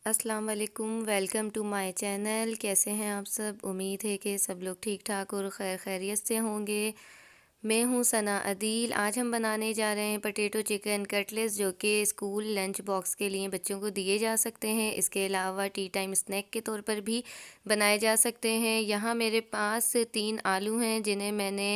अस्सलाम वालेकुम, welcome to my channel. कैसे हैं आप सब? उम्मीद है कि सब लोग ठीक ठाक और खैर खैरियत से होंगे। मैं हूं सना अदील। आज हम बनाने जा रहे हैं पटेटो चिकन कटलेट्स, जो कि स्कूल लंच बॉक्स के लिए बच्चों को दिए जा सकते हैं। इसके अलावा टी टाइम स्नैक के तौर पर भी बनाए जा सकते हैं। यहाँ मेरे पास 3 आलू हैं, जिन्हें मैंने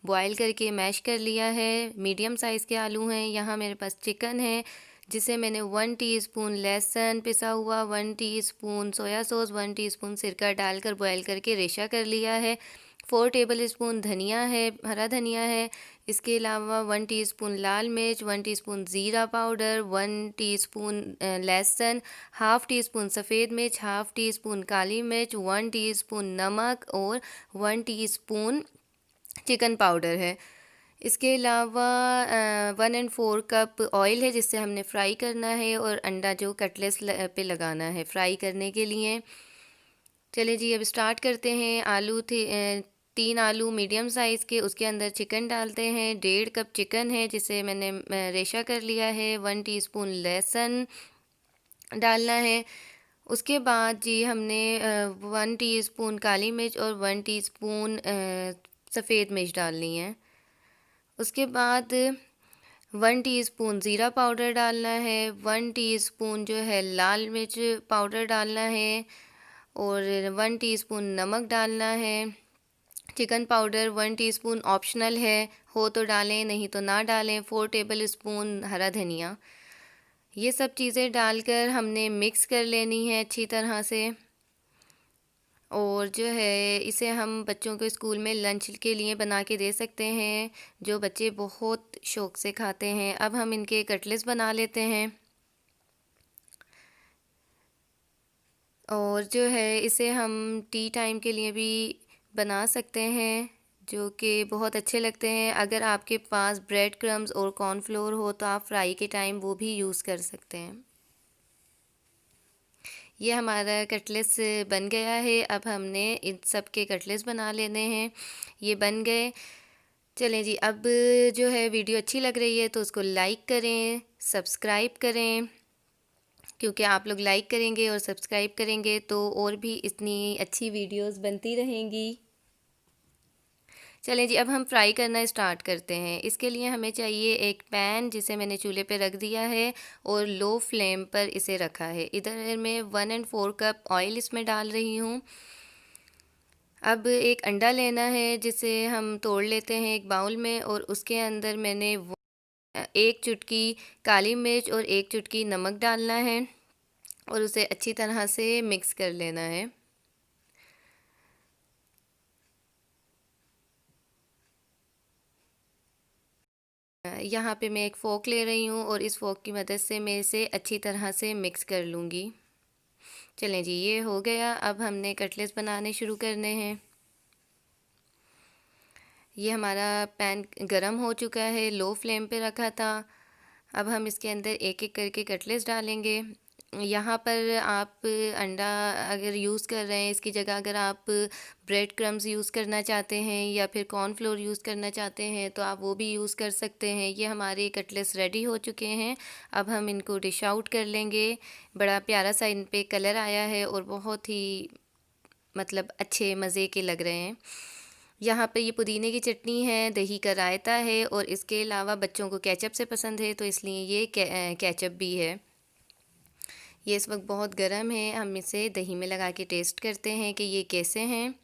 बॉयल करके मैश कर लिया है। मीडियम साइज़ के आलू हैं। यहाँ मेरे पास चिकन है, जिसे मैंने 1 टीस्पून लहसुन पिसा हुआ, 1 टीस्पून सोया सॉस, 1 टीस्पून सिरका डालकर बॉयल करके रेशा कर लिया है। 4 टेबल स्पून धनिया है, हरा धनिया है। इसके अलावा 1 टीस्पून लाल मिर्च, 1 टीस्पून ज़ीरा पाउडर, 1 टीस्पून लहसुन, हाफ़ टीस्पून सफ़ेद मिर्च, हाफ़ टीस्पून काली मिर्च, 1 टीस्पून नमक और 1 टीस्पून चिकन पाउडर है। इसके अलावा 1 एंड 4 कप ऑयल है, जिससे हमने फ्राई करना है, और अंडा जो कटलेट्स पे लगाना है फ्राई करने के लिए। चलिए जी, अब स्टार्ट करते हैं। 3 आलू मीडियम साइज़ के, उसके अंदर चिकन डालते हैं। 1.5 कप चिकन है, जिसे मैंने रेशा कर लिया है। 1 टीस्पून लहसुन डालना है। उसके बाद जी हमने 1 टीस्पून काली मिर्च और 1 टीस्पून सफ़ेद मिर्च डालनी है। उसके बाद 1 टीस्पून ज़ीरा पाउडर डालना है, 1 टीस्पून जो है लाल मिर्च पाउडर डालना है, और 1 टीस्पून नमक डालना है। चिकन पाउडर 1 टीस्पून ऑप्शनल है, हो तो डालें, नहीं तो ना डालें। 4 टेबल स्पून हरा धनिया। ये सब चीज़ें डालकर हमने मिक्स कर लेनी है अच्छी तरह से। और जो है इसे हम बच्चों को स्कूल में लंच के लिए बना के दे सकते हैं, जो बच्चे बहुत शौक़ से खाते हैं। अब हम इनके कटलेट्स बना लेते हैं। और जो है इसे हम टी टाइम के लिए भी बना सकते हैं, जो कि बहुत अच्छे लगते हैं। अगर आपके पास ब्रेड क्रम्स और कॉर्नफ्लोर हो तो आप फ्राई के टाइम वो भी यूज़ कर सकते हैं। ये हमारा कटलेट्स बन गया है। अब हमने इन सब के कटलेट्स बना लेने हैं। ये बन गए। चलें जी, अब जो है वीडियो अच्छी लग रही है तो उसको लाइक करें, सब्सक्राइब करें, क्योंकि आप लोग लाइक करेंगे और सब्सक्राइब करेंगे तो और भी इतनी अच्छी वीडियोस बनती रहेंगी। चलें जी, अब हम फ्राई करना स्टार्ट करते हैं। इसके लिए हमें चाहिए एक पैन, जिसे मैंने चूल्हे पे रख दिया है और लो फ्लेम पर इसे रखा है। इधर मैं 1 एंड 4 कप ऑयल इसमें डाल रही हूँ। अब एक अंडा लेना है, जिसे हम तोड़ लेते हैं एक बाउल में, और उसके अंदर मैंने 1 चुटकी काली मिर्च और 1 चुटकी नमक डालना है, और उसे अच्छी तरह से मिक्स कर लेना है। यहाँ पे मैं एक फ़ोक ले रही हूँ, और इस फ़ोक की मदद से मैं इसे अच्छी तरह से मिक्स कर लूँगी। चलें जी, ये हो गया। अब हमने कटलेट्स बनाने शुरू करने हैं। ये हमारा पैन गरम हो चुका है, लो फ्लेम पे रखा था। अब हम इसके अंदर एक एक करके कटलेट्स डालेंगे। यहाँ पर आप अंडा अगर यूज़ कर रहे हैं, इसकी जगह अगर आप ब्रेड क्रम्स यूज़ करना चाहते हैं या फिर कॉर्नफ्लोर यूज़ करना चाहते हैं तो आप वो भी यूज़ कर सकते हैं। ये हमारे कटलेट्स रेडी हो चुके हैं। अब हम इनको डिश आउट कर लेंगे। बड़ा प्यारा सा इन पे कलर आया है और बहुत ही मतलब अच्छे मज़े के लग रहे हैं। यहाँ पे ये पुदीने की चटनी है, दही का रायता है, और इसके अलावा बच्चों को केचप से पसंद है तो इसलिए ये केचप भी है। ये इस वक्त बहुत गर्म है। हम इसे दही में लगा के टेस्ट करते हैं कि ये कैसे हैं।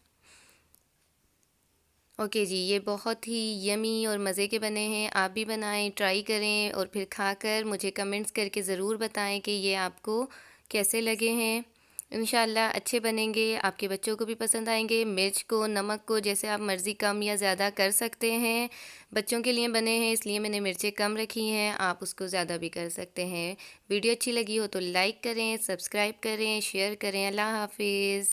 ओके जी, ये बहुत ही यमी और मज़े के बने हैं। आप भी बनाएं, ट्राई करें, और फिर खाकर मुझे कमेंट्स करके ज़रूर बताएं कि ये आपको कैसे लगे हैं। इंशाल्लाह अच्छे बनेंगे, आपके बच्चों को भी पसंद आएंगे। मिर्च को, नमक को जैसे आप मर्ज़ी कम या ज़्यादा कर सकते हैं। बच्चों के लिए बने हैं इसलिए मैंने मिर्चें कम रखी हैं, आप उसको ज़्यादा भी कर सकते हैं। वीडियो अच्छी लगी हो तो लाइक करें, सब्सक्राइब करें, शेयर करें। अल्लाह हाफिज़।